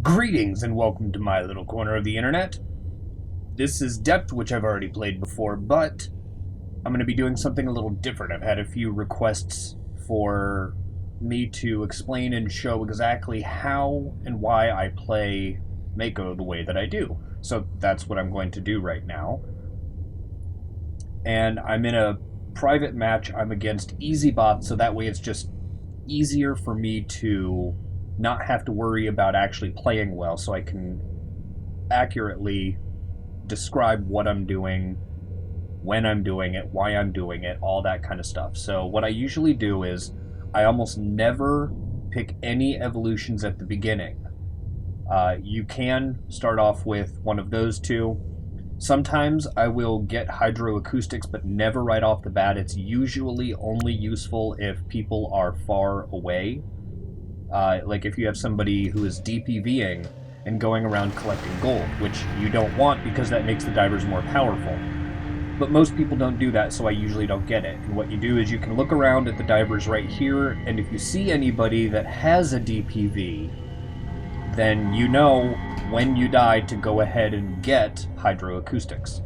Greetings and welcome to my little corner of the internet. This is Depth, which I've already played before, but I'm going to be doing something a little different. I've had a few requests for me to explain and show exactly how and why I play Mako the way that I do. So that's what I'm going to do right now. And I'm in a private match. I'm against easy bots, so that way it's just easier for me to not have to worry about actually playing well, so I can accurately describe what I'm doing, when I'm doing it, why I'm doing it, all that kind of stuff. So what I usually do is I almost never pick any evolutions at the beginning. You can start off with one of those two. Sometimes I will get hydroacoustics, but never right off the bat. It's usually only useful if people are far away. Like if you have somebody who is DPVing and going around collecting gold, which you don't want because that makes the divers more powerful. But most people don't do that, so I usually don't get it. And what you do is you can look around at the divers right here, and if you see anybody that has a DPV, then you know when you die to go ahead and get hydroacoustics.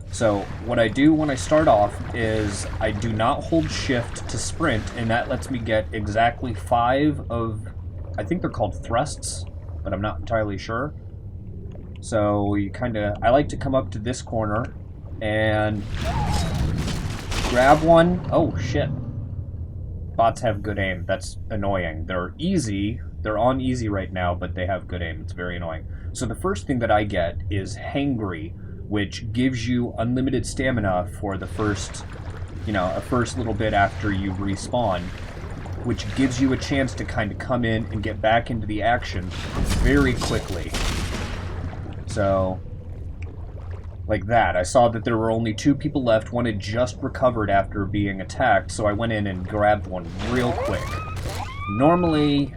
So what I do when I start off is I do not hold shift to sprint, and that lets me get exactly 5 of, I think they're called thrusts, but I'm not entirely sure. So you I like to come up to this corner and grab one. Oh shit. Bots have good aim. That's annoying. They're easy. They're on easy right now, but they have good aim. It's very annoying. So the first thing that I get is hangry, which gives you unlimited stamina for the first, a first little bit after you respawn, which gives you a chance to kind of come in and get back into the action very quickly. So, like that. I saw that there were only 2 people left. One had just recovered after being attacked, so I went in and grabbed one real quick. Normally,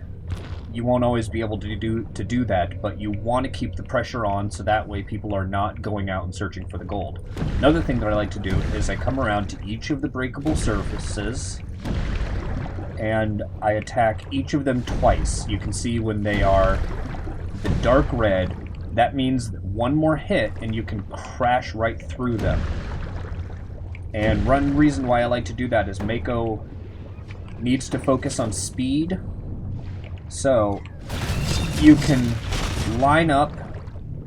you won't always be able to do that, but you want to keep the pressure on so that way people are not going out and searching for the gold. Another thing that I like to do is I come around to each of the breakable surfaces and I attack each of them twice. You can see when they are the dark red, that means one more hit and you can crash right through them. And one reason why I like to do that is Mako needs to focus on speed. So, you can line up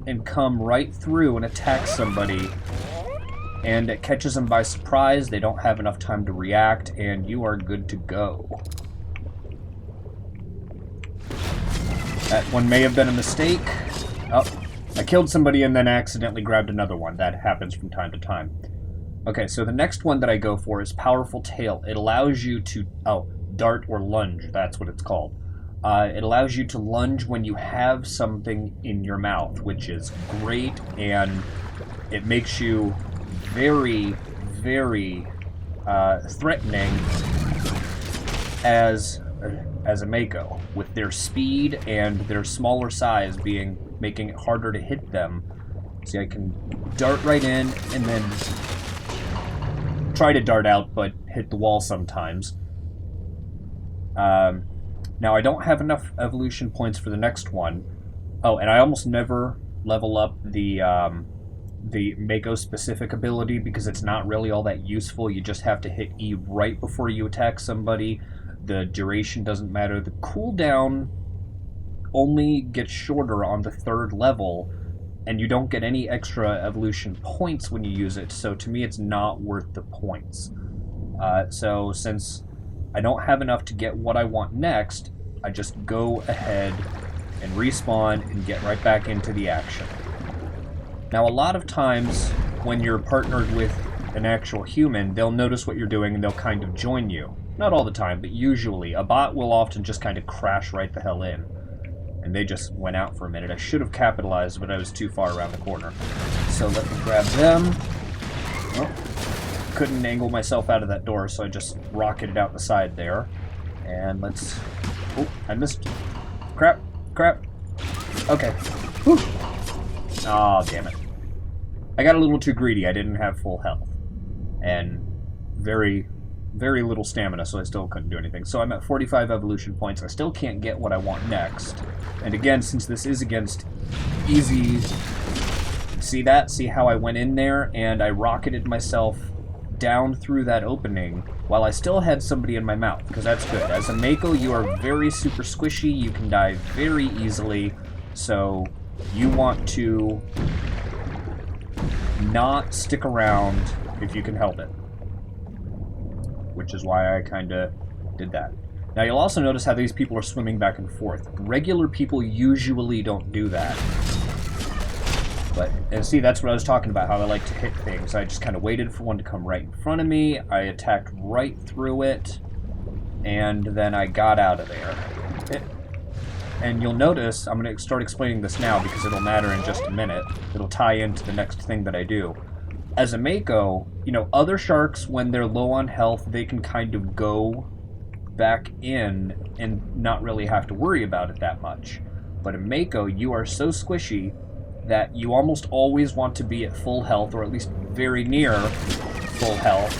and come right through and attack somebody, and it catches them by surprise, they don't have enough time to react, and you are good to go. That one may have been a mistake. Oh, I killed somebody and then accidentally grabbed another one. That happens from time to time. Okay, so the next one that I go for is Powerful Tail. It allows you to, dart or lunge, that's what it's called. It allows you to lunge when you have something in your mouth, which is great, and it makes you very, very threatening as a Mako, with their speed and their smaller size making it harder to hit them. See, I can dart right in and then try to dart out, but hit the wall sometimes. Now, I don't have enough evolution points for the next one. Oh, and I almost never level up the Mako Specific ability because it's not really all that useful. You just have to hit E right before you attack somebody. The duration doesn't matter. The cooldown only gets shorter on the 3rd level, and you don't get any extra evolution points when you use it, so to me it's not worth the points. So since I don't have enough to get what I want next, I just go ahead and respawn and get right back into the action. Now, a lot of times when you're partnered with an actual human, they'll notice what you're doing and they'll kind of join you. Not all the time, but usually. A bot will often just kind of crash right the hell in. And they just went out for a minute. I should have capitalized, but I was too far around the corner. So let me grab them. Oh. Couldn't angle myself out of that door, so I just rocketed out the side there. And let's... Oh, I missed. Crap. Okay. Whew. Aw, damn it. I got a little too greedy. I didn't have full health. And very, very little stamina, so I still couldn't do anything. So I'm at 45 evolution points. I still can't get what I want next. And again, since this is against easy... See that? See how I went in there and I rocketed myself down through that opening while I still had somebody in my mouth, because that's good. As a Mako, you are very super squishy. You can die very easily, so you want to not stick around if you can help it, which is why I kind of did that. Now you'll also notice how these people are swimming back and forth. Regular people usually don't do that. But, and see, that's what I was talking about, how I like to hit things. I just kind of waited for one to come right in front of me, I attacked right through it, and then I got out of there. And you'll notice, I'm going to start explaining this now because it'll matter in just a minute. It'll tie into the next thing that I do. As a Mako, you know, other sharks, when they're low on health, they can kind of go back in and not really have to worry about it that much. But a Mako, you are so squishy that you almost always want to be at full health, or at least very near full health.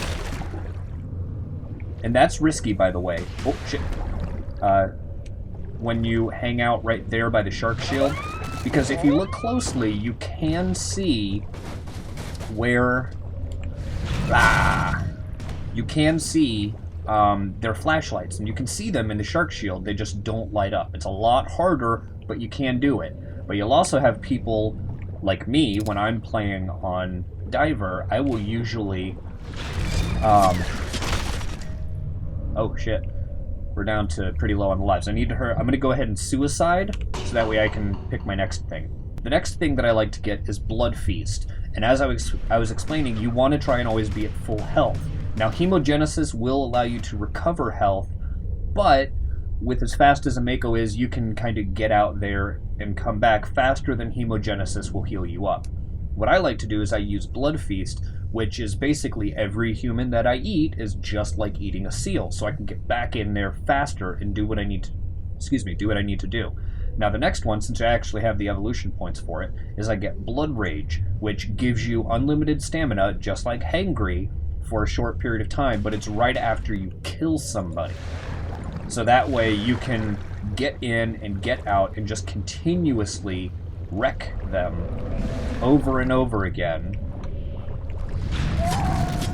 And that's risky, by the way. Oh, shit. When you hang out right there by the shark shield, because if you look closely, you can see where... You can see their flashlights, and you can see them in the shark shield. They just don't light up. It's a lot harder, but you can do it. But you'll also have people like me, when I'm playing on Diver, I will usually... Oh, shit. We're down to pretty low on the lives. I need to hurry. I'm going to go ahead and suicide, so that way I can pick my next thing. The next thing that I like to get is Blood Feast. And as I was explaining, you want to try and always be at full health. Now, Hemogenesis will allow you to recover health, but with as fast as a Mako is, you can kind of get out there and come back faster than Hemogenesis will heal you up. What I like to do is I use Blood Feast, which is basically every human that I eat is just like eating a seal, so I can get back in there faster and do what I need to do. Now the next one, since I actually have the evolution points for it, is I get Blood Rage, which gives you unlimited stamina, just like Hangry, for a short period of time, but it's right after you kill somebody. So that way you can get in and get out and just continuously wreck them over and over again.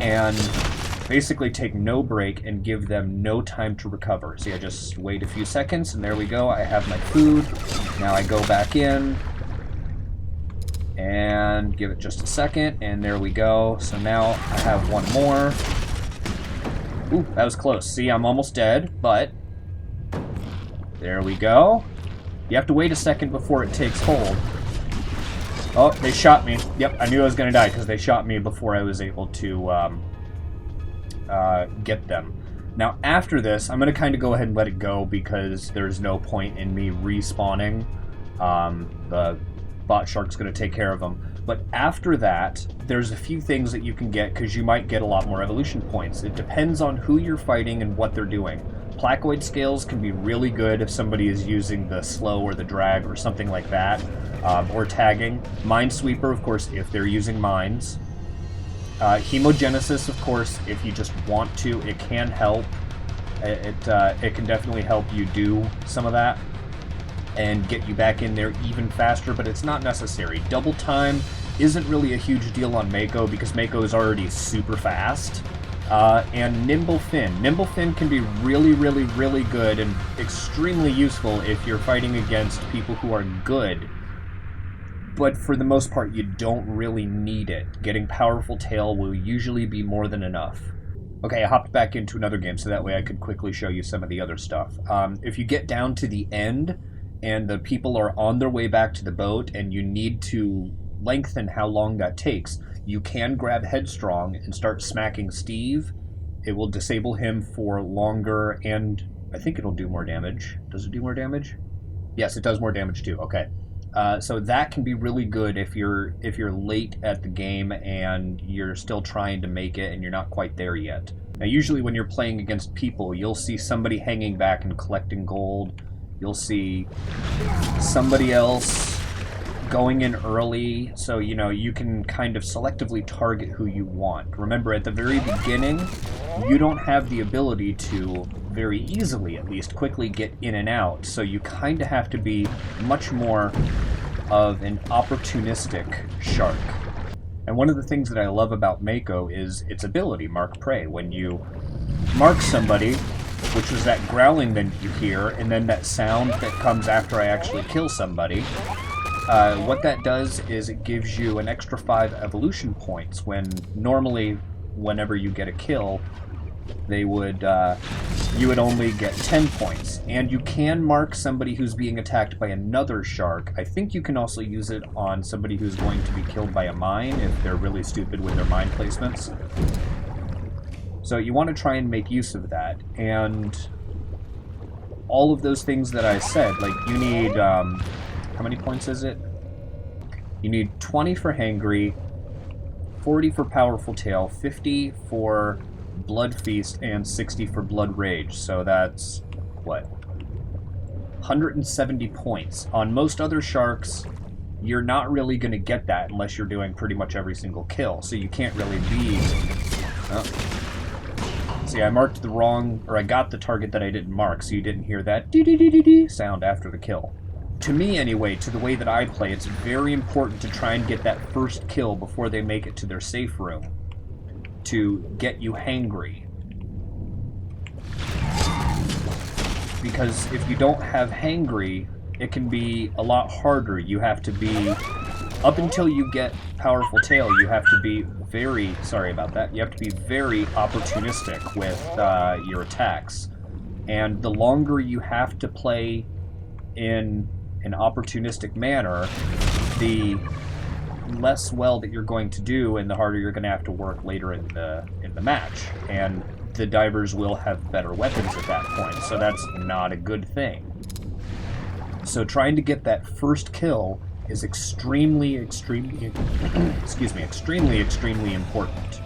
And basically take no break and give them no time to recover. See, I just wait a few seconds and there we go. I have my food. Now I go back in and give it just a second and there we go. So now I have one more. Ooh, that was close. See, I'm almost dead, but there we go. You have to wait a second before it takes hold. Oh, they shot me. Yep, I knew I was going to die because they shot me before I was able to get them. Now, after this, I'm going to kind of go ahead and let it go because there's no point in me respawning. The bot shark's going to take care of them. But after that, there's a few things that you can get because you might get a lot more evolution points. It depends on who you're fighting and what they're doing. Placoid scales can be really good if somebody is using the slow or the drag or something like that, or tagging. Minesweeper, of course, if they're using mines. Hemogenesis, of course, if you just want to, it can help. It can definitely help you do some of that and get you back in there even faster, but it's not necessary. Double time isn't really a huge deal on Mako because Mako is already super fast. And Nimble Fin. Nimble Fin can be really, really, really good and extremely useful if you're fighting against people who are good. But for the most part, you don't really need it. Getting Powerful Tail will usually be more than enough. Okay, I hopped back into another game so that way I could quickly show you some of the other stuff. If you get down to the end and the people are on their way back to the boat and you need to lengthen how long that takes, you can grab Headstrong and start smacking Steve. It will disable him for longer, and I think it'll do more damage. Does it do more damage? Yes, it does more damage too. Okay, so that can be really good if you're late at the game and you're still trying to make it and you're not quite there yet. Now, usually when you're playing against people, you'll see somebody hanging back and collecting gold. You'll see somebody else going in early, so you can kind of selectively target who you want. Remember, at the very beginning, you don't have the ability to, very easily at least, quickly get in and out, so you kind of have to be much more of an opportunistic shark. And one of the things that I love about Mako is its ability, Mark Prey. When you mark somebody, which was that growling that you hear, and then that sound that comes after I actually kill somebody, what that does is it gives you an extra 5 evolution points, when normally, whenever you get a kill, you would only get 10 points. And you can mark somebody who's being attacked by another shark. I think you can also use it on somebody who's going to be killed by a mine, if they're really stupid with their mine placements. So you want to try and make use of that. And all of those things that I said, like you need, how many points is it? You need 20 for Hangry, 40 for Powerful Tail, 50 for Blood Feast, and 60 for Blood Rage. So that's, what? 170 points. On most other sharks, you're not really going to get that unless you're doing pretty much every single kill. So you can't really be... Oh. See, I marked the wrong... or I got the target that I didn't mark, so you didn't hear that dee-dee-dee-dee-dee sound after the kill. To me, anyway, to the way that I play, it's very important to try and get that first kill before they make it to their safe room, to get you hangry. Because if you don't have hangry, it can be a lot harder. You have to be, up until you get Powerful Tail, you have to be very, sorry about that, you have to be very opportunistic with your attacks. And the longer you have to play in an opportunistic manner, the less well that you're going to do, and the harder you're going to have to work later in the match. And the divers will have better weapons at that point, so that's not a good thing. So trying to get that first kill is extremely important.